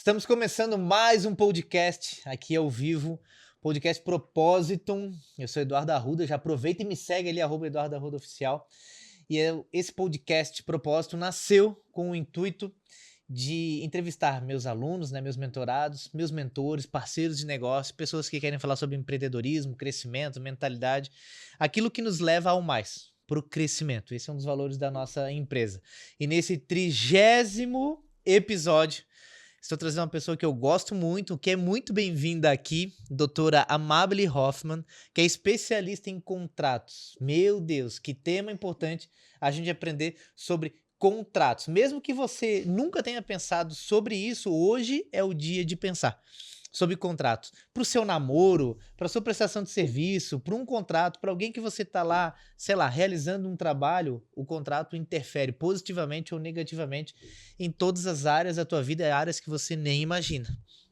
Estamos começando mais um podcast aqui ao vivo, podcast Propósito. Eu sou Eduardo Arruda, já aproveita e me segue ali, @Eduardo Arruda Oficial. E esse podcast Propósito nasceu com o intuito de entrevistar meus alunos, meus mentorados, meus mentores, parceiros de negócio, pessoas que querem falar sobre empreendedorismo, crescimento, mentalidade, aquilo que nos leva ao mais, para o crescimento. Esse é um dos valores da nossa empresa. E nesse 30º episódio, estou trazendo uma pessoa que eu gosto muito, que é muito bem-vinda aqui, doutora Amabile Hoffman, que é especialista em contratos. Meu Deus, que tema importante a gente aprender sobre contratos. Mesmo que você nunca tenha pensado sobre isso, hoje é o dia de pensar sobre contratos. Para o seu namoro, para a sua prestação de serviço, para um contrato, para alguém que você está lá, sei lá, realizando um trabalho, o contrato interfere positivamente ou negativamente em todas as áreas da tua vida, áreas que você nem imagina,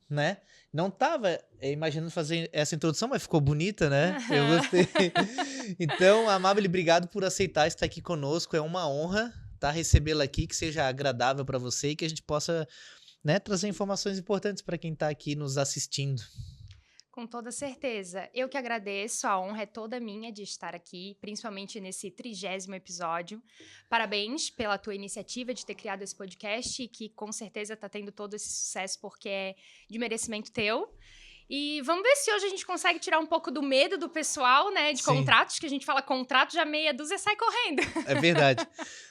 né? Não estava imaginando fazer essa introdução, mas ficou bonita, né? Eu gostei. Então, Amabile, obrigado por aceitar estar aqui conosco. É uma honra recebê-la aqui, que seja agradável para você e que a gente possa, trazer informações importantes para quem está aqui nos assistindo. Com toda certeza. Eu que agradeço, a honra é toda minha de estar aqui, principalmente nesse 30º episódio. Parabéns pela tua iniciativa de ter criado esse podcast, que com certeza está tendo todo esse sucesso porque é de merecimento teu. E vamos ver se hoje a gente consegue tirar um pouco do medo do pessoal, né, de Sim. contratos, que a gente fala contrato, já meia dúzia sai correndo. É verdade.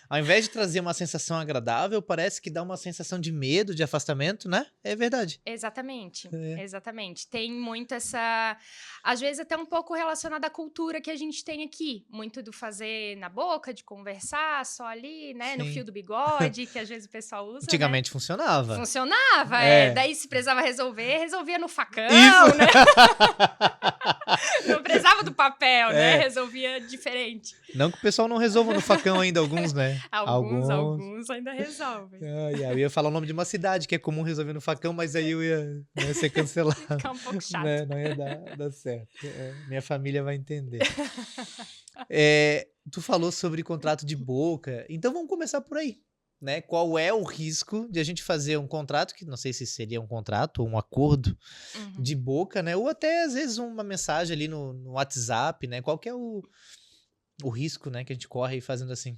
Ao invés de trazer uma sensação agradável, parece que dá uma sensação de medo, de afastamento, né? É verdade. Exatamente, É. exatamente. Tem muito essa, às vezes até um pouco relacionada à cultura que a gente tem aqui, muito do fazer na boca, de conversar só ali, né, no fio Sim. do bigode, que às vezes o pessoal usa, né? Antigamente funcionava. Funcionava, É. daí se precisava resolver, resolvia no facão, Isso! né? Não precisava do papel, né? É. Resolvia diferente. Não que o pessoal não resolva no facão ainda, alguns, né? Alguns ainda resolvem. Eu ia falar o nome de uma cidade que é comum resolver no facão, mas aí eu ia ser cancelado. Ia ficar um pouco chato. Né? Não ia dar certo. Minha família vai entender. Tu falou sobre contrato de boca, então vamos começar por aí. Né? Qual é o risco de a gente fazer um contrato, que não sei se seria um contrato ou um acordo de boca, né? Ou até às vezes uma mensagem ali no WhatsApp, né? Qual que é o risco, né, que a gente corre aí fazendo assim?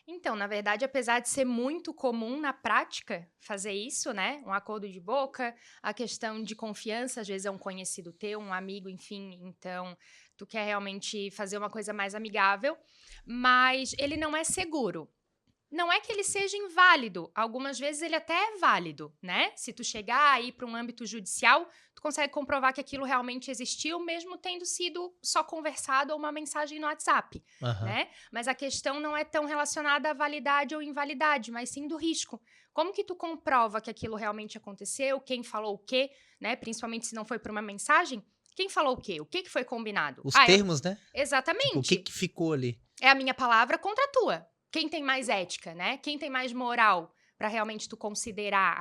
Então, na verdade, apesar de ser muito comum na prática fazer isso, né? Um acordo de boca, a questão de confiança, às vezes é um conhecido teu, um amigo, enfim, então tu quer realmente fazer uma coisa mais amigável, mas ele não é seguro. Não é que ele seja inválido, algumas vezes ele até é válido, né? Se tu chegar aí para um âmbito judicial, tu consegue comprovar que aquilo realmente existiu, mesmo tendo sido só conversado ou uma mensagem no WhatsApp, né? Mas a questão não é tão relacionada à validade ou invalidade, mas sim do risco. Como que tu comprova que aquilo realmente aconteceu, quem falou o quê, né? Principalmente se não foi por uma mensagem, quem falou o quê? O que foi combinado? Os termos, né? Exatamente. Tipo, o que ficou ali? É a minha palavra contra a tua. Quem tem mais ética, né? Quem tem mais moral para realmente tu considerar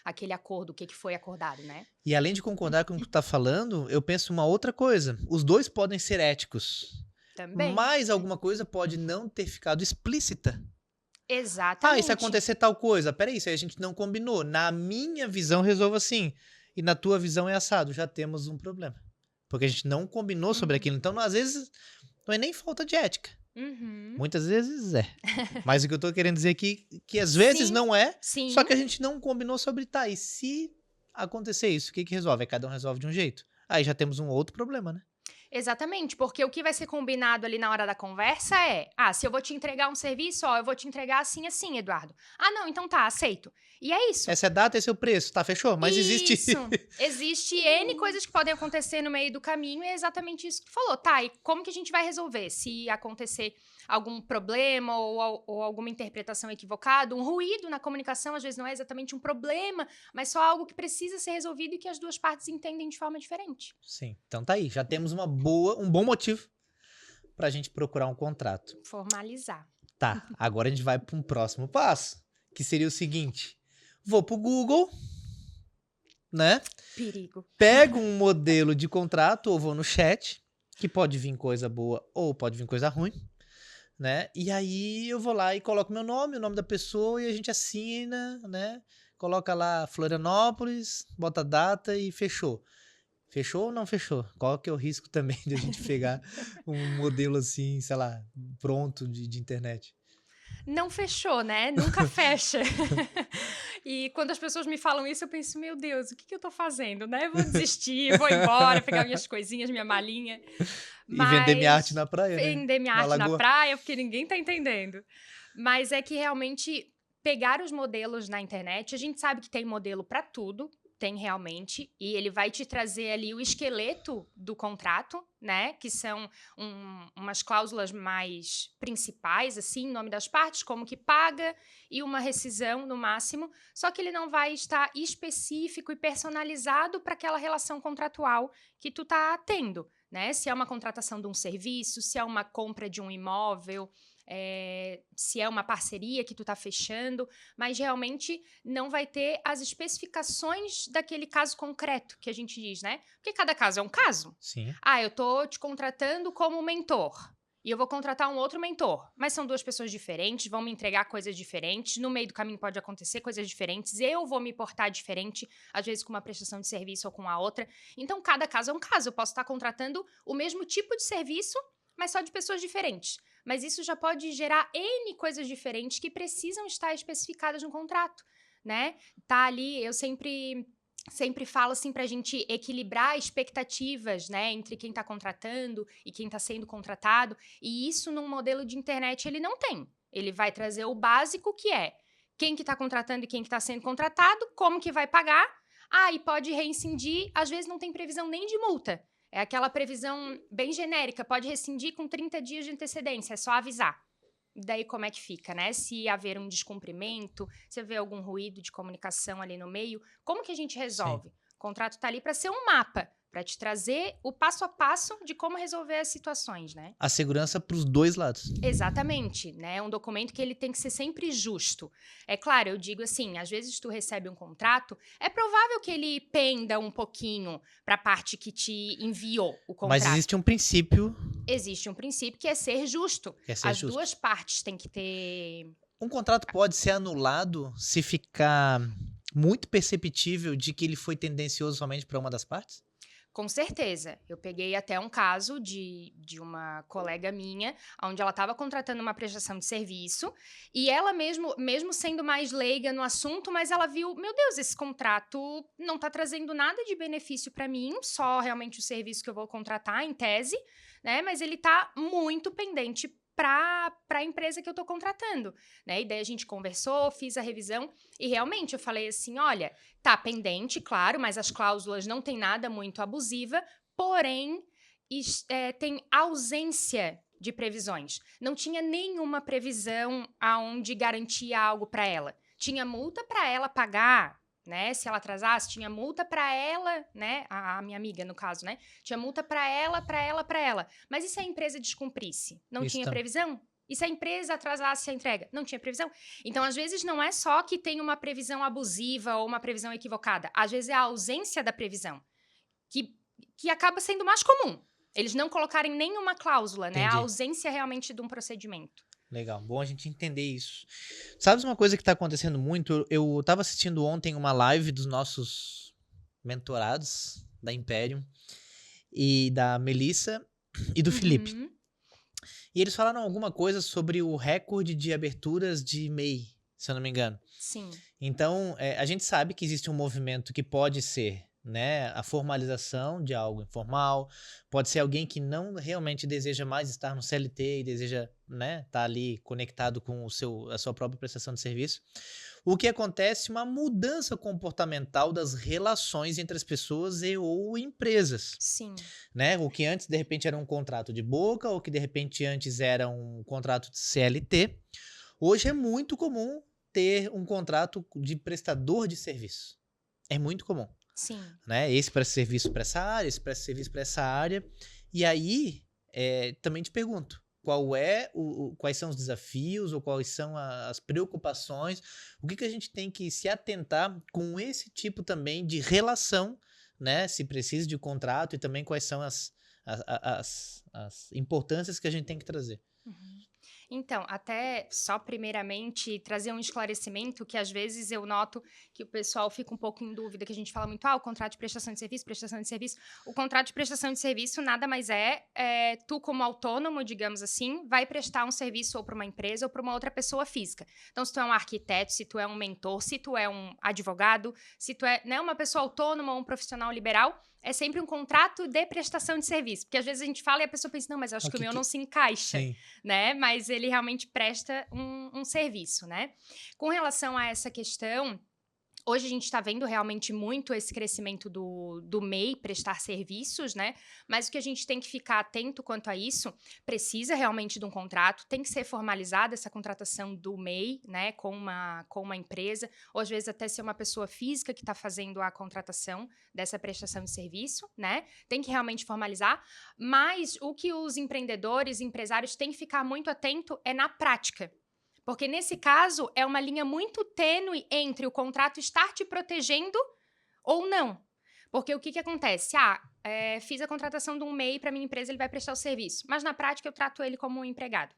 aquele acordo, o que foi acordado, né? E além de concordar com o que tu tá falando, eu penso uma outra coisa. Os dois podem ser éticos. Também. Mas alguma coisa pode não ter ficado explícita. Exatamente. E se acontecer tal coisa? Peraí, isso aí a gente não combinou. Na minha visão, resolvo assim. E na tua visão é assado. Já temos um problema. Porque a gente não combinou sobre aquilo. Então, às vezes, não é nem falta de ética. Muitas vezes é. Mas o que eu tô querendo dizer aqui que às vezes não é, só que a gente não combinou sobre e se acontecer isso, o que resolve? Cada um resolve de um jeito. Aí já temos um outro problema, né? Exatamente, porque o que vai ser combinado ali na hora da conversa é, se eu vou te entregar um serviço, eu vou te entregar assim, assim, Eduardo. Não, então tá, aceito. E é isso. Essa é a data, esse é o preço, tá, fechou? Mas existe... Existe N coisas que podem acontecer no meio do caminho e é exatamente isso que tu falou. Tá, e como que a gente vai resolver? Se acontecer algum problema ou alguma interpretação equivocada, um ruído na comunicação, às vezes não é exatamente um problema, mas só algo que precisa ser resolvido e que as duas partes entendem de forma diferente. Sim, então tá aí, já temos um bom motivo pra gente procurar um contrato. Formalizar. Tá, agora a gente vai para um próximo passo, que seria o seguinte, vou pro Google, né? Perigo. Pego um modelo de contrato ou vou no chat, que pode vir coisa boa ou pode vir coisa ruim, né? E aí eu vou lá e coloco meu nome, o nome da pessoa e a gente assina, né? coloca lá Florianópolis, bota a data e fechou. Fechou ou não fechou? Qual que é o risco também de a gente pegar um modelo assim, sei lá, pronto de internet? Não fechou, né? Nunca fecha. E quando as pessoas me falam isso, eu penso, meu Deus, o que que eu tô fazendo, né? Eu vou desistir, vou embora, pegar minhas coisinhas, minha malinha. E vender minha arte Mas na praia, né? vender minha Na arte na lagoa. praia, porque ninguém tá entendendo. Mas é que realmente pegar os modelos na internet, a gente sabe que tem modelo para tudo, tem realmente, e ele vai te trazer ali o esqueleto do contrato, né? Que são umas cláusulas mais principais, assim, em nome das partes, como que paga e uma rescisão no máximo. Só que ele não vai estar específico e personalizado para aquela relação contratual que tu tá tendo, né? Se é uma contratação de um serviço, se é uma compra de um imóvel, se é uma parceria que tu tá fechando, mas realmente não vai ter as especificações daquele caso concreto que a gente diz, né? Porque cada caso é um caso. Sim. Ah, eu tô te contratando como mentor. E eu vou contratar um outro mentor. Mas são duas pessoas diferentes, vão me entregar coisas diferentes. No meio do caminho pode acontecer coisas diferentes. Eu vou me portar diferente, às vezes com uma prestação de serviço ou com a outra. Então, cada caso é um caso. Eu posso estar contratando o mesmo tipo de serviço, mas só de pessoas diferentes. Mas isso já pode gerar N coisas diferentes que precisam estar especificadas no contrato, né? Tá ali, eu sempre falo assim pra gente equilibrar expectativas, né, entre quem tá contratando e quem tá sendo contratado, e isso num modelo de internet ele não tem. Ele vai trazer o básico que é quem que tá contratando e quem que tá sendo contratado, como que vai pagar, e pode rescindir, às vezes não tem previsão nem de multa. É aquela previsão bem genérica, pode rescindir com 30 dias de antecedência, é só avisar. Daí como é que fica, né? Se haver um descumprimento, se haver algum ruído de comunicação ali no meio, como que a gente resolve? Sim. O contrato tá ali para ser um mapa, para te trazer o passo a passo de como resolver as situações, né? A segurança para os dois lados. Exatamente, né? É um documento que ele tem que ser sempre justo. É claro, eu digo assim, às vezes tu recebe um contrato, é provável que ele penda um pouquinho para a parte que te enviou o Mas contrato. existe um princípio Existe um princípio que é ser justo. que é ser As justo. duas partes têm que ter. Um contrato pode ser anulado se ficar muito perceptível de que ele foi tendencioso somente para uma das partes? Com certeza. Eu peguei até um caso de uma colega minha, onde ela estava contratando uma prestação de serviço, e ela mesmo sendo mais leiga no assunto, mas ela viu, meu Deus, esse contrato não está trazendo nada de benefício para mim, só realmente o serviço que eu vou contratar, em tese, né? Mas ele está muito pendente para a empresa que eu estou contratando, né? E daí a gente conversou, fiz a revisão, e realmente eu falei assim, olha, tá pendente, claro, mas as cláusulas não tem nada muito abusiva, porém tem ausência de previsões. Não tinha nenhuma previsão aonde garantia algo para ela. Tinha multa para ela pagar, né? Se ela atrasasse, tinha multa para ela, né? A minha amiga, no caso, né? Tinha multa para ela, para ela, para ela. Mas e se a empresa descumprisse? Não Isso tinha também. previsão? E se a empresa atrasasse a entrega? Não tinha previsão? Então, às vezes, não é só que tem uma previsão abusiva ou uma previsão equivocada. Às vezes, é a ausência da previsão, que acaba sendo mais comum. Eles não colocarem nenhuma cláusula, né? A Entendi. ausência realmente de um procedimento. Legal, bom a gente entender isso. Sabes uma coisa que está acontecendo muito? Eu estava assistindo ontem uma live dos nossos mentorados da Imperium e da Melissa e do Felipe. Uhum. E eles falaram alguma coisa sobre o recorde de aberturas de MEI, se eu não me engano. Sim. Então, a gente sabe que existe um movimento que pode ser, né, a formalização de algo informal, pode ser alguém que não realmente deseja mais estar no CLT e deseja, né, estar ali conectado com a sua própria prestação de serviço. O que acontece é uma mudança comportamental das relações entre as pessoas e ou empresas, Sim. né? O que antes de repente era um contrato de boca, ou que de repente antes era um contrato de CLT, hoje é muito comum ter um contrato de prestador de serviço. É muito comum, Sim. né? Esse presta serviço para essa área, esse presta serviço para essa área. E aí, também te pergunto, quais são os desafios ou quais são as preocupações, o que a gente tem que se atentar com esse tipo também de relação, né? Se precisa de contrato e também quais são as importâncias que a gente tem que trazer. Uhum. Então, até só primeiramente trazer um esclarecimento que às vezes eu noto que o pessoal fica um pouco em dúvida, que a gente fala muito, o contrato de prestação de serviço, prestação de serviço. O contrato de prestação de serviço nada mais tu como autônomo, digamos assim, vai prestar um serviço ou para uma empresa ou para uma outra pessoa física. Então, se tu é um arquiteto, se tu é um mentor, se tu é um advogado, se tu é, né, uma pessoa autônoma ou um profissional liberal, é sempre um contrato de prestação de serviço. Porque às vezes a gente fala e a pessoa pensa, não, mas eu acho que o meu não se encaixa. Sim. Né? Mas ele realmente presta um serviço, né? Com relação a essa questão, hoje a gente está vendo realmente muito esse crescimento do MEI prestar serviços, né? Mas o que a gente tem que ficar atento quanto a isso, precisa realmente de um contrato, tem que ser formalizada essa contratação do MEI, né? Com uma empresa, ou às vezes até ser uma pessoa física que está fazendo a contratação dessa prestação de serviço, né? Tem que realmente formalizar, mas o que os empreendedores, empresários têm que ficar muito atento é na prática. Porque, nesse caso, é uma linha muito tênue entre o contrato estar te protegendo ou não. Porque o que acontece? Fiz a contratação de um MEI para minha empresa, ele vai prestar o serviço. Mas, na prática, eu trato ele como um empregado.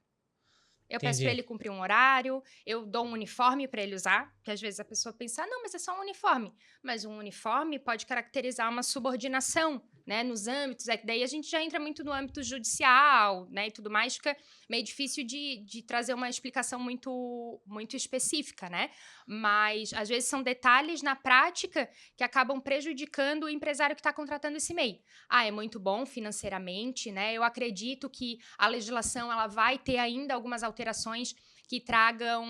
Eu peço para ele cumprir um horário, eu dou um uniforme para ele usar, que às vezes a pessoa pensa, não, mas é só um uniforme. Mas um uniforme pode caracterizar uma subordinação, né, nos âmbitos, que daí a gente já entra muito no âmbito judicial, né, e tudo mais, fica meio difícil de trazer uma explicação muito, muito específica, né, mas às vezes são detalhes na prática que acabam prejudicando o empresário que está contratando esse MEI. É muito bom financeiramente, né, eu acredito que a legislação ela vai ter ainda algumas alterações que tragam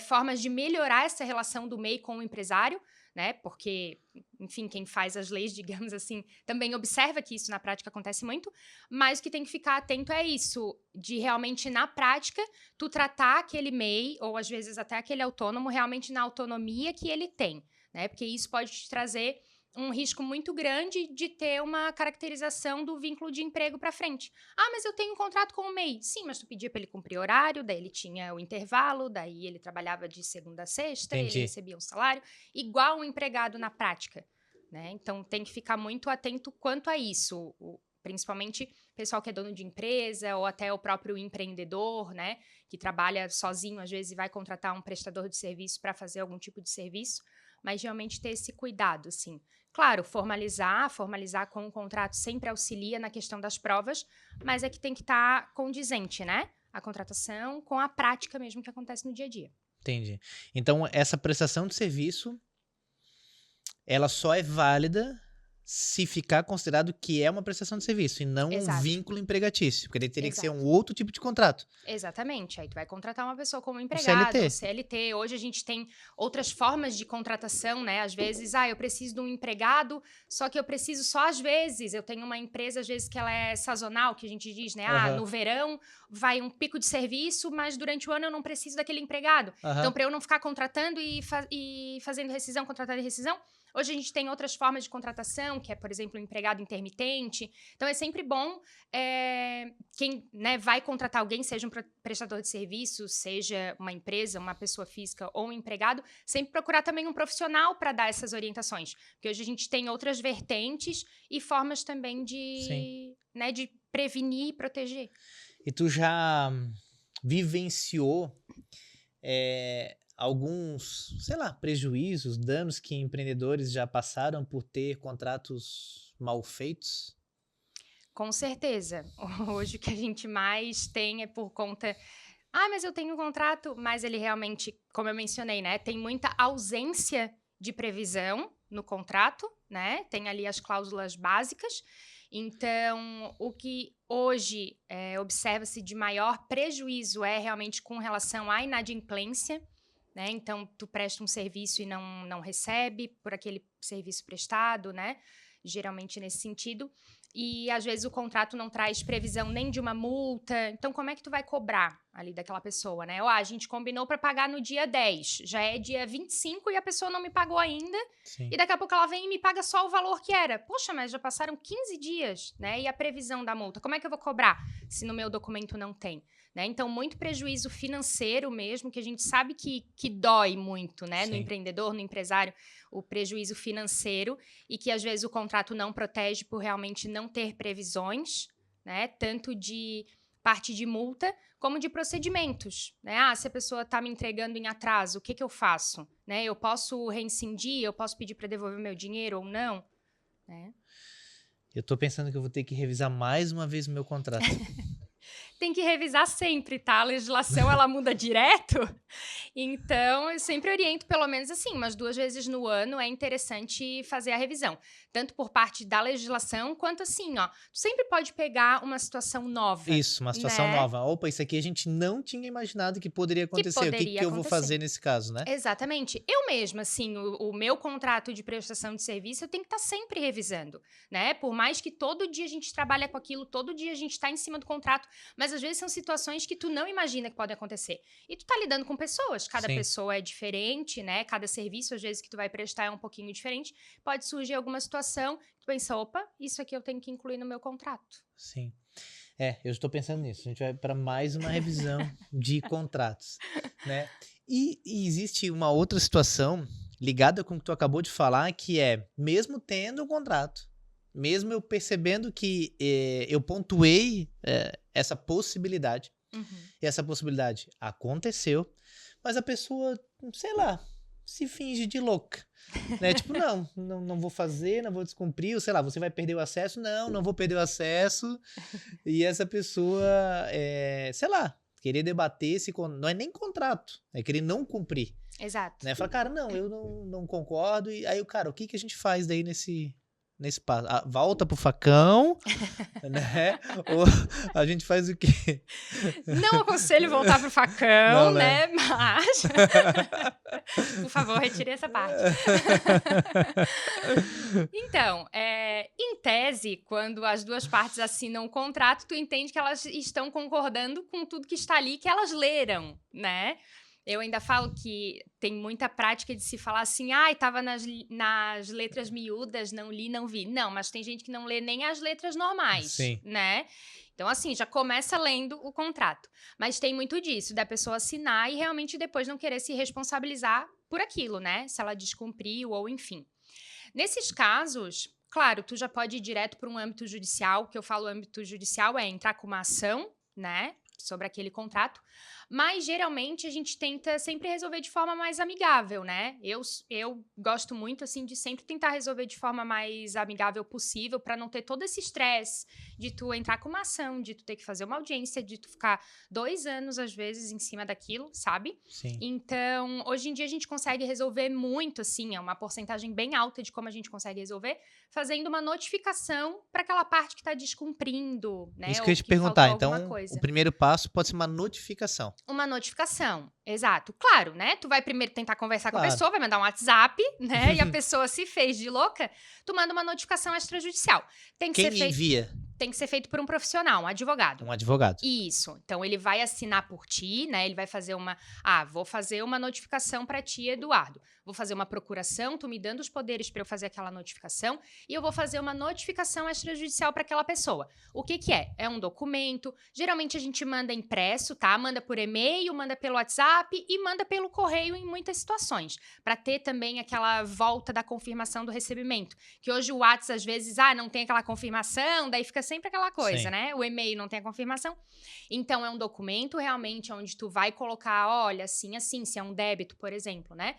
formas de melhorar essa relação do MEI com o empresário, né? Porque, enfim, quem faz as leis, digamos assim, também observa que isso na prática acontece muito, mas o que tem que ficar atento é isso, de realmente, na prática, tu tratar aquele MEI, ou às vezes até aquele autônomo, realmente na autonomia que ele tem, né? Porque isso pode te trazer um risco muito grande de ter uma caracterização do vínculo de emprego para frente. Mas eu tenho um contrato com o MEI. Sim, mas tu pedia para ele cumprir horário, daí ele tinha o intervalo, daí ele trabalhava de segunda a sexta, Entendi. ele recebia um salário, igual um empregado na prática, né? Então, tem que ficar muito atento quanto a isso, principalmente o pessoal que é dono de empresa ou até o próprio empreendedor, né? Que trabalha sozinho, às vezes, e vai contratar um prestador de serviço para fazer algum tipo de serviço, mas realmente ter esse cuidado, assim. Claro, formalizar com um contrato sempre auxilia na questão das provas, mas é que tem que estar condizente, né? A contratação com a prática mesmo que acontece no dia a dia. Entendi. Então, essa prestação de serviço, ela só é válida se ficar considerado que é uma prestação de serviço e não um vínculo empregatício, porque daí teria que ser um outro tipo de contrato. Exatamente, aí tu vai contratar uma pessoa como empregado, um CLT. Hoje a gente tem outras formas de contratação, né? Às vezes, eu preciso de um empregado, só que eu preciso só às vezes. Eu tenho uma empresa, às vezes, que ela é sazonal, que a gente diz, né? No verão vai um pico de serviço, mas durante o ano eu não preciso daquele empregado. Então, para eu não ficar contratando e fazendo rescisão, contratando e rescisão, hoje a gente tem outras formas de contratação, que é, por exemplo, um empregado intermitente. Então, é sempre bom quem, né, vai contratar alguém, seja um prestador de serviço, seja uma empresa, uma pessoa física ou um empregado, sempre procurar também um profissional para dar essas orientações. Porque hoje a gente tem outras vertentes e formas também de prevenir e proteger. E tu já vivenciou alguns, sei lá, prejuízos, danos que empreendedores já passaram por ter contratos mal feitos? Com certeza. Hoje o que a gente mais tem é por conta... mas eu tenho um contrato, mas ele realmente, como eu mencionei, né, tem muita ausência de previsão no contrato, né? Tem ali as cláusulas básicas. Então, o que hoje observa-se de maior prejuízo é realmente com relação à inadimplência, né? Então, tu presta um serviço e não recebe por aquele serviço prestado, né? Geralmente nesse sentido. E, às vezes, o contrato não traz previsão nem de uma multa. Então, como é que tu vai cobrar ali daquela pessoa, né? A gente combinou para pagar no dia 10. Já é dia 25 e a pessoa não me pagou ainda. Sim. E daqui a pouco ela vem e me paga só o valor que era. Poxa, mas já passaram 15 dias, né? E a previsão da multa? Como é que eu vou cobrar se no meu documento não tem? Né? Então, muito prejuízo financeiro mesmo, que a gente sabe que dói muito, né? No empreendedor, no empresário, o prejuízo financeiro, e que às vezes o contrato não protege por realmente não ter previsões, né? Tanto de parte de multa, como de procedimentos, né? Ah, se a pessoa está me entregando em atraso, o que eu faço? Né? Eu posso reincindir, eu posso pedir para devolver meu dinheiro ou não? Né? Eu tô pensando que eu vou ter que revisar mais uma vez o meu contrato. Tem que revisar sempre, tá? A legislação, ela muda direto. Então, eu sempre oriento, pelo menos assim, umas 2 vezes no ano é interessante fazer a revisão. Tanto por parte da legislação, quanto assim, ó. Tu sempre pode pegar uma situação nova. Isso, uma situação né? nova. Opa, isso aqui a gente não tinha imaginado que poderia acontecer. O que poderia eu vou acontecer. fazer nesse caso, né? Exatamente. Eu mesma, assim, o meu contrato de prestação de serviço, eu tenho que estar sempre revisando, né? Por mais que todo dia a gente trabalha com aquilo, todo dia a gente está em cima do contrato, mas às vezes são situações que tu não imagina que podem acontecer. E tu tá lidando com pessoas, cada Sim. pessoa é diferente, né? Cada serviço, às vezes, que tu vai prestar é um pouquinho diferente. Pode surgir alguma situação que tu pensa, opa, isso aqui eu tenho que incluir no meu contrato. Sim. Eu estou pensando nisso. A gente vai para mais uma revisão de contratos, né? E existe uma outra situação ligada com o que tu acabou de falar, que é, mesmo tendo um contrato, mesmo eu percebendo que eu pontuei essa possibilidade, e essa possibilidade aconteceu, mas a pessoa, sei lá, se finge de louca. Né? Tipo, não vou fazer, não vou descumprir, ou sei lá, você vai perder o acesso? Não vou perder o acesso. E essa pessoa, sei lá, querer debater não é nem contrato, é querer não cumprir. Exato. Né? Fala, cara, eu não concordo. E aí, cara, o que a gente faz daí nesse passo? Volta pro facão, né? Ou a gente faz o quê? Não aconselho voltar pro facão, Não, né? Mas, por favor, retire essa parte. Então, em tese, quando as duas partes assinam o contrato, tu entende que elas estão concordando com tudo que está ali, que elas leram, né? Eu ainda falo que tem muita prática de se falar assim, tava nas letras miúdas, não li, não vi. Não, mas tem gente que não lê nem as letras normais, Sim. né? Então, assim, já começa lendo o contrato. Mas tem muito disso, da pessoa assinar e realmente depois não querer se responsabilizar por aquilo, né? Se ela descumpriu ou enfim. Nesses casos, claro, tu já pode ir direto para um âmbito judicial. O que eu falo âmbito judicial é entrar com uma ação, né? Sobre aquele contrato, mas geralmente a gente tenta sempre resolver de forma mais amigável, né? Eu gosto muito, assim, de sempre tentar resolver de forma mais amigável possível para não ter todo esse estresse de tu entrar com uma ação, de tu ter que fazer uma audiência, de tu ficar 2 anos, às vezes, em cima daquilo, sabe? Sim. Então, hoje em dia a gente consegue resolver muito, assim, é uma porcentagem bem alta de como a gente consegue resolver, fazendo uma notificação para aquela parte que está descumprindo, né? Isso que eu ia te perguntar. Então, coisa. o primeiro passo pode ser uma notificação. Uma notificação, exato. Claro, né? Tu vai primeiro tentar conversar com a Claro. pessoa, vai mandar um WhatsApp, né? E a pessoa se fez de louca, tu manda uma notificação extrajudicial. Tem que Quem envia? Tem que ser feito por um profissional, um advogado. Um advogado. Isso. Então, ele vai assinar por ti, né? Ele vai fazer vou fazer uma notificação para ti, Eduardo. Vou fazer uma procuração, tu me dando os poderes para eu fazer aquela notificação, e eu vou fazer uma notificação extrajudicial para aquela pessoa. O que é? É um documento. Geralmente a gente manda impresso, tá? Manda por e-mail, manda pelo WhatsApp e manda pelo correio em muitas situações, para ter também aquela volta da confirmação do recebimento. Que hoje o WhatsApp, às vezes, não tem aquela confirmação, daí fica sempre aquela coisa, Sim. né? O e-mail não tem a confirmação. Então, é um documento realmente onde tu vai colocar, olha, assim, se é um débito, por exemplo, né?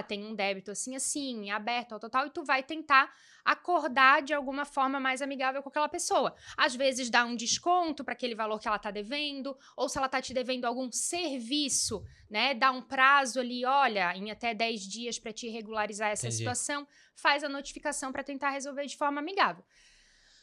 Tem um débito assim, aberto, tal, e tu vai tentar acordar de alguma forma mais amigável com aquela pessoa. Às vezes dá um desconto para aquele valor que ela tá devendo, ou se ela tá te devendo algum serviço, né? Dá um prazo ali, olha, em até 10 dias para te regularizar essa Entendi. situação, faz a notificação para tentar resolver de forma amigável.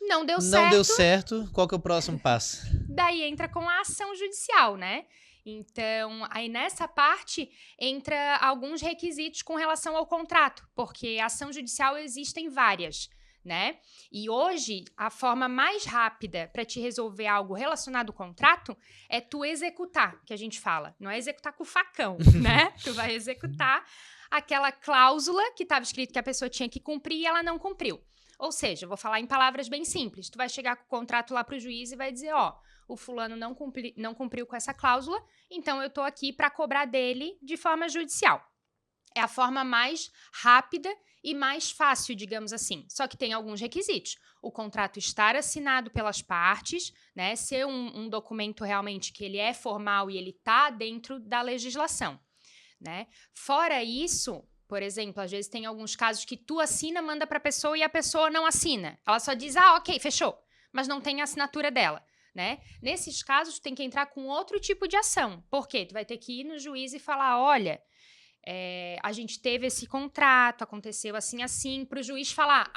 Não deu certo, qual que é o próximo passo? Daí entra com a ação judicial, né? Então, aí nessa parte entra alguns requisitos com relação ao contrato, porque a ação judicial existem várias, né? E hoje, a forma mais rápida para te resolver algo relacionado ao contrato é tu executar, que a gente fala. Não é executar com o facão, né? Tu vai executar aquela cláusula que estava escrito que a pessoa tinha que cumprir e ela não cumpriu. Ou seja, vou falar em palavras bem simples. Tu vai chegar com o contrato lá para o juiz e vai dizer, o fulano não cumpriu com essa cláusula, então eu tô aqui para cobrar dele de forma judicial. É a forma mais rápida e mais fácil, digamos assim. Só que tem alguns requisitos. O contrato estar assinado pelas partes, né? Ser um documento realmente que ele é formal e ele está dentro da legislação, né? Fora isso, por exemplo, às vezes tem alguns casos que tu assina, manda para a pessoa e a pessoa não assina. Ela só diz, ok, fechou, mas não tem a assinatura dela, né? Nesses casos, tu tem que entrar com outro tipo de ação. Por quê? Tu vai ter que ir no juiz e falar, olha, a gente teve esse contrato, aconteceu assim, para o juiz falar,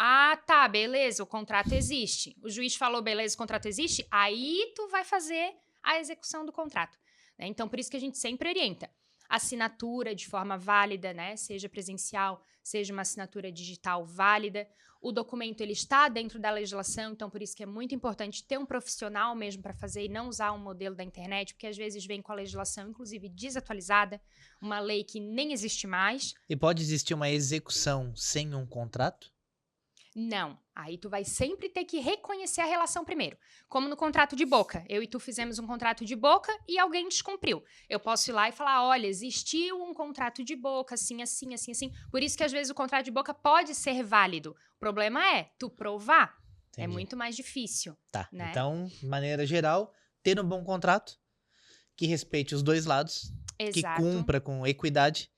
tá, beleza, o contrato existe. O juiz falou, beleza, o contrato existe, aí tu vai fazer a execução do contrato, né? Então, por isso que a gente sempre orienta. Assinatura de forma válida, né? Seja presencial, seja uma assinatura digital válida. O documento ele está dentro da legislação, então por isso que é muito importante ter um profissional mesmo para fazer e não usar um modelo da internet, porque às vezes vem com a legislação, inclusive, desatualizada, uma lei que nem existe mais. E pode existir uma execução sem um contrato? Não. Aí tu vai sempre ter que reconhecer a relação primeiro. Como no contrato de boca. Eu e tu fizemos um contrato de boca e alguém descumpriu. Eu posso ir lá e falar, olha, existiu um contrato de boca, assim. Por isso que às vezes o contrato de boca pode ser válido. O problema é tu provar. Entendi. É muito mais difícil. Tá, né? Então, de maneira geral, ter um bom contrato que respeite os dois lados, Exato. que cumpra com equidade,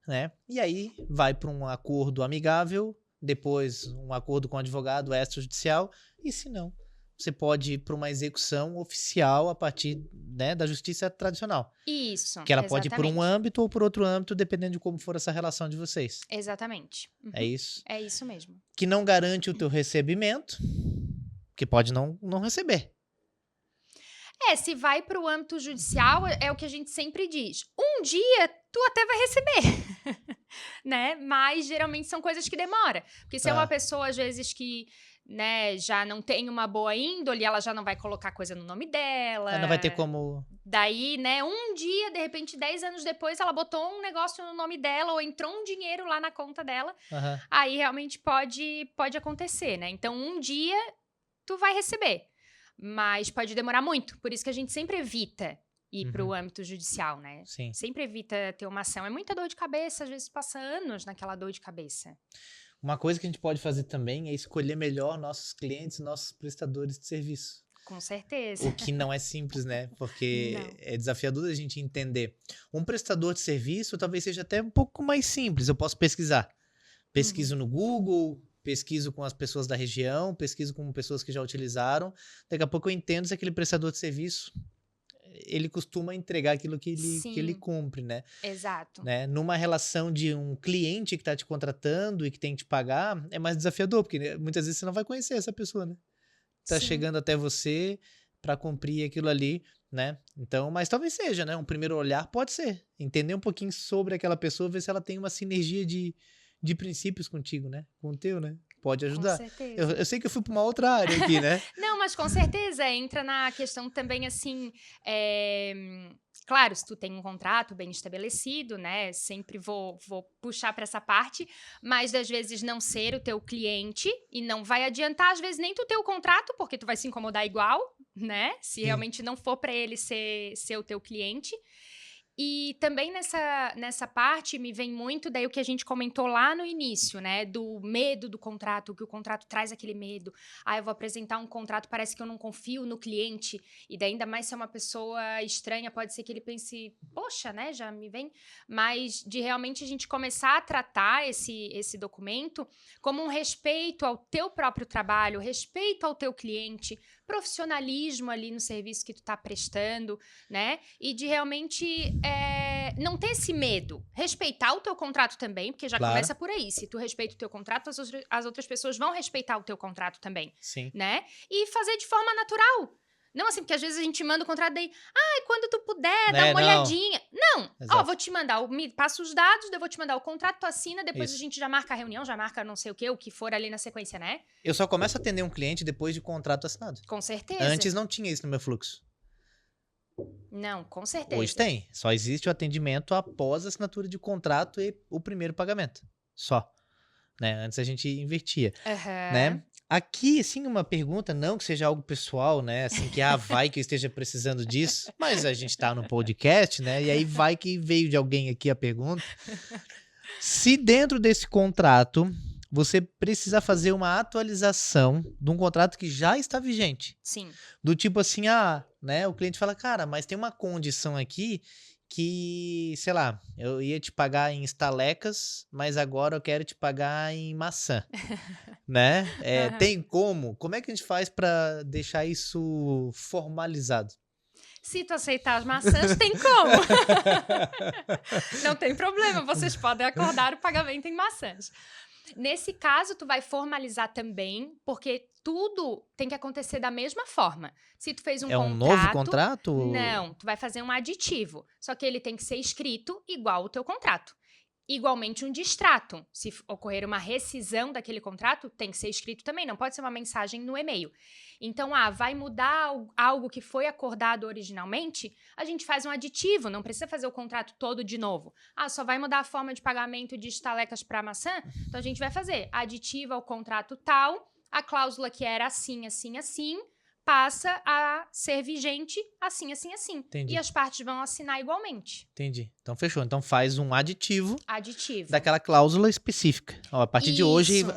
né? E aí vai para um acordo amigável, depois um acordo com o advogado extrajudicial, e se não, você pode ir para uma execução oficial a partir, né, da justiça tradicional. Isso, que ela exatamente. pode ir por um âmbito ou por outro âmbito, dependendo de como for essa relação de vocês. Exatamente. Uhum. É isso? É isso mesmo. Que não garante o teu recebimento, que pode não receber. Se vai para o âmbito judicial, é o que a gente sempre diz. Um dia, tu até vai receber, né? Mas, geralmente, são coisas que demoram. Porque se é uma pessoa, às vezes, que, né, já não tem uma boa índole, ela já não vai colocar coisa no nome dela. Não vai ter como... Daí, né, um dia, de repente, 10 anos depois, ela botou um negócio no nome dela ou entrou um dinheiro lá na conta dela. Uhum. Aí, realmente, pode acontecer, né? Então, um dia, tu vai receber. Mas pode demorar muito, por isso que a gente sempre evita ir para o âmbito judicial, né? Sim. Sempre evita ter uma ação. É muita dor de cabeça, às vezes passa anos naquela dor de cabeça. Uma coisa que a gente pode fazer também é escolher melhor nossos clientes, nossos prestadores de serviço. Com certeza. O que não é simples, né? Porque é desafiador a gente entender. Um prestador de serviço talvez seja até um pouco mais simples, eu posso pesquisar. Pesquiso no Google... Pesquiso com as pessoas da região, pesquiso com pessoas que já utilizaram. Daqui a pouco eu entendo se aquele prestador de serviço, ele costuma entregar aquilo que ele cumpre, né? Exato. Né? Numa relação de um cliente que está te contratando e que tem que te pagar, é mais desafiador, porque muitas vezes você não vai conhecer essa pessoa, né? Tá chegando até você para cumprir aquilo ali, né? Então, mas talvez seja, né? Um primeiro olhar pode ser. Entender um pouquinho sobre aquela pessoa, ver se ela tem uma sinergia de princípios contigo, né? Com o teu, né? Pode ajudar. Com certeza. Eu sei que eu fui para uma outra área aqui, né? Não, mas com certeza entra na questão também, assim, claro, se tu tem um contrato bem estabelecido, né? Sempre vou puxar para essa parte, mas às vezes não ser o teu cliente e não vai adiantar, às vezes, nem tu ter o contrato, porque tu vai se incomodar igual, né? Se realmente não for para ele ser o teu cliente. E também nessa parte me vem muito daí o que a gente comentou lá no início, né? Do medo do contrato, que o contrato traz aquele medo. Eu vou apresentar um contrato, parece que eu não confio no cliente. E daí, ainda mais se é uma pessoa estranha, pode ser que ele pense, poxa, né? Já me vem. Mas de realmente a gente começar a tratar esse documento como um respeito ao teu próprio trabalho, respeito ao teu cliente, profissionalismo ali no serviço que tu tá prestando, né? E de realmente não ter esse medo. Respeitar o teu contrato também, porque já começa por aí. Se tu respeita o teu contrato, as outras pessoas vão respeitar o teu contrato também. Sim. Né? E fazer de forma natural. Não assim, porque às vezes a gente manda o contrato daí, quando tu puder, dá uma olhadinha. Não, vou te mandar, me passa os dados, eu vou te mandar o contrato, tu assina, depois a gente já marca a reunião, já marca não sei o que for ali na sequência, né? Eu só começo a atender um cliente depois de contrato assinado. Com certeza. Antes não tinha isso no meu fluxo. Não, com certeza. Hoje tem. Só existe o atendimento após a assinatura de contrato e o primeiro pagamento. Só. Né? Antes a gente invertia. Né? Aqui, sim, uma pergunta, não que seja algo pessoal, né? Assim, que vai que eu esteja precisando disso, mas a gente tá no podcast, né? E aí vai que veio de alguém aqui a pergunta. Se dentro desse contrato você precisa fazer uma atualização de um contrato que já está vigente. Sim. Do tipo assim, né? O cliente fala, cara, mas tem uma condição aqui que, sei lá, eu ia te pagar em estalecas, mas agora eu quero te pagar em maçã, né? Tem como? Como é que a gente faz para deixar isso formalizado? Se tu aceitar as maçãs, tem como. Não tem problema, vocês podem acordar o pagamento em maçãs. Nesse caso, tu vai formalizar também, porque tudo tem que acontecer da mesma forma. Se tu fez um contrato... É um novo contrato? Não, tu vai fazer um aditivo. Só que ele tem que ser escrito igual ao teu contrato. Igualmente um distrato. Se ocorrer uma rescisão daquele contrato, tem que ser escrito também, não pode ser uma mensagem no e-mail. Então, vai mudar algo que foi acordado originalmente, a gente faz um aditivo, não precisa fazer o contrato todo de novo. Só vai mudar a forma de pagamento de estalecas para maçã? Então, a gente vai fazer aditivo ao contrato tal, a cláusula que era assim, assim, assim, passa a ser vigente assim, assim, assim. Entendi. E as partes vão assinar igualmente. Entendi. Então, fechou. Então, faz um aditivo. Aditivo. Daquela cláusula específica. A partir de hoje, Isso.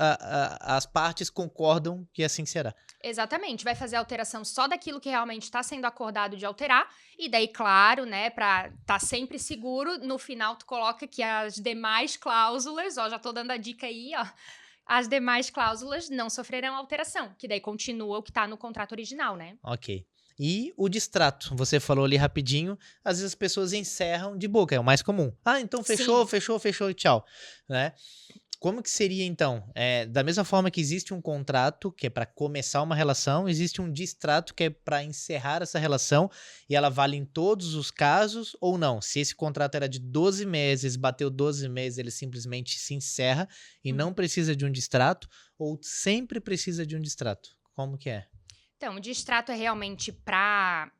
as partes concordam que assim será. Exatamente. Vai fazer a alteração só daquilo que realmente está sendo acordado de alterar. E daí, claro, né, para estar sempre seguro, no final tu coloca que as demais cláusulas, já tô dando a dica aí, as demais cláusulas não sofrerão alteração, que daí continua o que está no contrato original, né? Ok. E o distrato, você falou ali rapidinho, às vezes as pessoas encerram de boca, é o mais comum. Então fechou, Sim. fechou e tchau, né? Como que seria então? Da mesma forma que existe um contrato, que é para começar uma relação, existe um distrato que é para encerrar essa relação e ela vale em todos os casos ou não? Se esse contrato era de 12 meses, bateu 12 meses, ele simplesmente se encerra e não precisa de um distrato ou sempre precisa de um distrato? Como que é? Então, o distrato é realmente para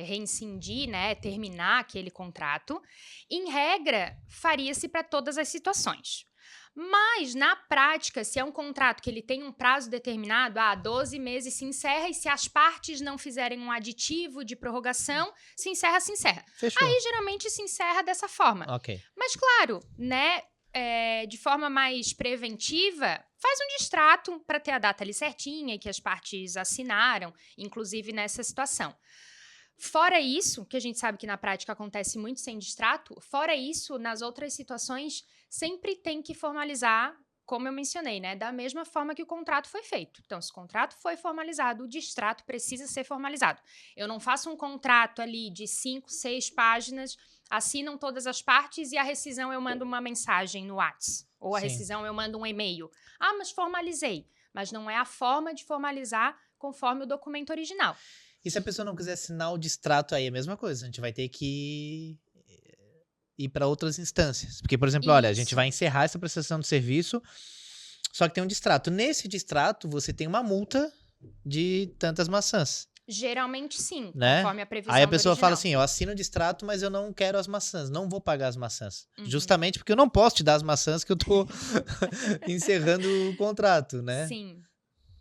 reincindir, né, terminar aquele contrato. Em regra, faria-se para todas as situações. Mas, na prática, se é um contrato que ele tem um prazo determinado, 12 meses se encerra, e se as partes não fizerem um aditivo de prorrogação, se encerra, se encerra. Fechou. Aí, geralmente, se encerra dessa forma. Ok. Mas, claro, né, de forma mais preventiva, faz um distrato para ter a data ali certinha e que as partes assinaram, inclusive nessa situação. Fora isso, que a gente sabe que na prática acontece muito sem distrato, fora isso, nas outras situações, sempre tem que formalizar, como eu mencionei, né? Da mesma forma que o contrato foi feito. Então, se o contrato foi formalizado, o distrato precisa ser formalizado. Eu não faço um contrato ali de 5, 6 páginas, assinam todas as partes e a rescisão eu mando uma mensagem no WhatsApp. Ou a rescisão eu mando um e-mail. Mas formalizei. Mas não é a forma de formalizar conforme o documento original. E se a pessoa não quiser assinar o distrato aí, é a mesma coisa. A gente vai ter que ir para outras instâncias. Porque, por exemplo, olha, a gente vai encerrar essa prestação de serviço, só que tem um distrato. Nesse distrato, você tem uma multa de tantas maçãs. Geralmente sim, né? Conforme a previsão Aí a pessoa do fala original. assim, eu assino o distrato, mas eu não quero as maçãs, não vou pagar as maçãs. Justamente porque eu não posso te dar as maçãs que eu tô encerrando o contrato, né? Sim.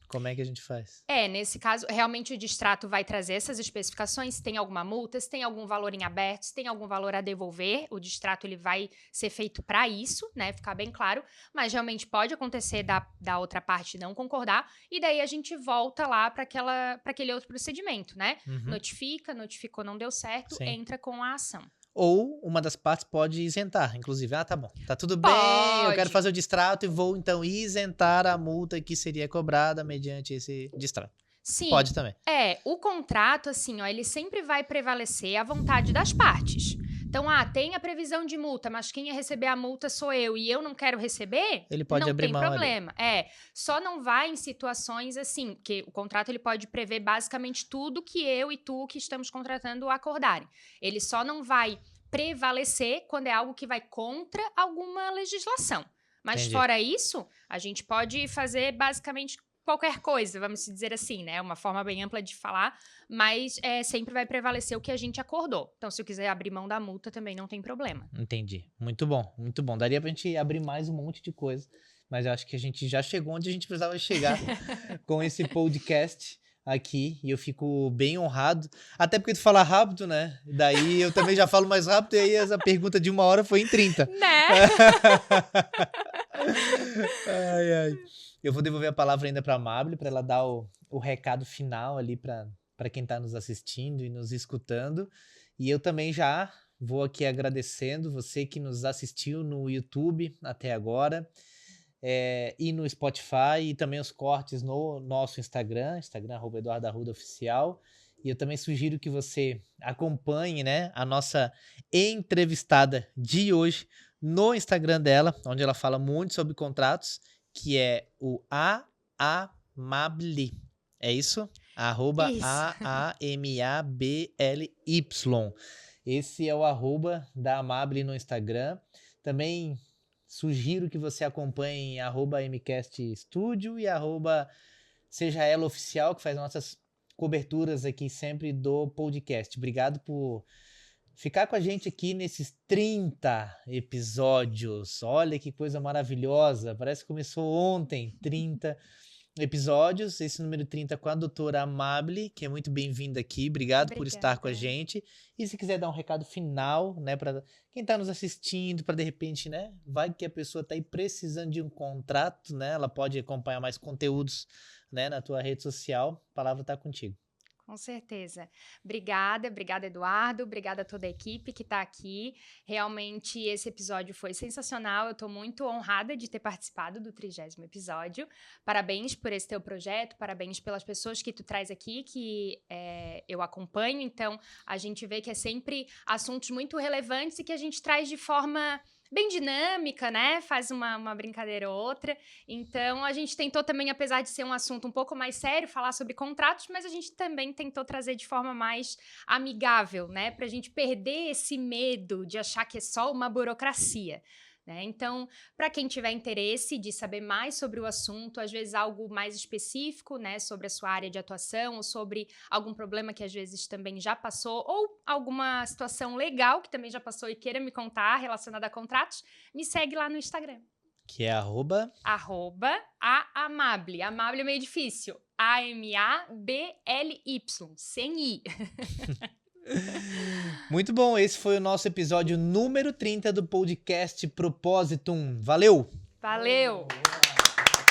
Como é que a gente faz? Nesse caso, realmente o distrato vai trazer essas especificações, se tem alguma multa, se tem algum valor em aberto, se tem algum valor a devolver, o distrato ele vai ser feito para isso, né, ficar bem claro, mas realmente pode acontecer da outra parte não concordar, e daí a gente volta lá para aquele outro procedimento, né, notificou, não deu certo, Sim. entra com a ação. Ou uma das partes pode isentar, inclusive, tá bom, tá tudo bem, eu quero Pode. fazer o distrato e vou então isentar a multa que seria cobrada mediante esse distrato. Sim. Pode também. O contrato, assim, ele sempre vai prevalecer a vontade das partes. Então, tem a previsão de multa, mas quem ia receber a multa sou eu e eu não quero receber, Ele pode abrir mão não tem problema. Só não vai em situações assim, que o contrato ele pode prever basicamente tudo que eu e tu que estamos contratando acordarem. Ele só não vai prevalecer quando é algo que vai contra alguma legislação. Mas Entendi. fora isso, a gente pode fazer basicamente qualquer coisa, vamos dizer assim, né? Uma forma bem ampla de falar, mas sempre vai prevalecer o que a gente acordou. Então, se eu quiser abrir mão da multa, também não tem problema. Entendi. Muito bom, muito bom. Daria pra gente abrir mais um monte de coisa, mas eu acho que a gente já chegou onde a gente precisava chegar com esse podcast. aqui e eu fico bem honrado. Até porque tu fala rápido, né? Daí eu também já falo mais rápido e aí essa pergunta de 1 hora foi em 30. Né? Ai, ai. Eu vou devolver a palavra ainda para a Amable, para ela dar o recado final ali para quem está nos assistindo e nos escutando. E eu também já vou aqui agradecendo você que nos assistiu no YouTube até agora, e no Spotify, e também os cortes no nosso Instagram, @EduardoArrudaOficial. E eu também sugiro que você acompanhe, né, a nossa entrevistada de hoje no Instagram dela, onde ela fala muito sobre contratos, que é o Amably. É isso? Isso. @AAMABLY. Esse é o @ da Amably no Instagram. Também sugiro que você acompanhe @McastStudio e @SejaElaOficial, que faz nossas coberturas aqui sempre do podcast. Obrigado por ficar com a gente aqui nesses 30 episódios. Olha que coisa maravilhosa. Parece que começou ontem, 30 episódios. Esse número 30 com a doutora Amable, que é muito bem-vinda aqui. Obrigado por estar com a gente. E se quiser dar um recado final, né, para quem está nos assistindo, para de repente, né, vai que a pessoa está aí precisando de um contrato, né, ela pode acompanhar mais conteúdos, né, na tua rede social. A palavra está contigo. Com certeza. Obrigada, Eduardo, obrigada a toda a equipe que está aqui. Realmente esse episódio foi sensacional, eu estou muito honrada de ter participado do 30º episódio. Parabéns por esse teu projeto, parabéns pelas pessoas que tu traz aqui, que eu acompanho. Então, a gente vê que é sempre assuntos muito relevantes e que a gente traz de forma bem dinâmica, né? Faz uma brincadeira ou outra. Então, a gente tentou também, apesar de ser um assunto um pouco mais sério, falar sobre contratos, mas a gente também tentou trazer de forma mais amigável, né? Pra gente perder esse medo de achar que é só uma burocracia. Né? Então, para quem tiver interesse de saber mais sobre o assunto, às vezes algo mais específico, né, sobre a sua área de atuação, ou sobre algum problema que às vezes também já passou, ou alguma situação legal que também já passou e queira me contar relacionada a contratos, me segue lá no Instagram. Que é @Amable. Amable é meio difícil. AMABLY, sem I. Muito bom, esse foi o nosso episódio número 30 do podcast Propósito. Valeu! Valeu!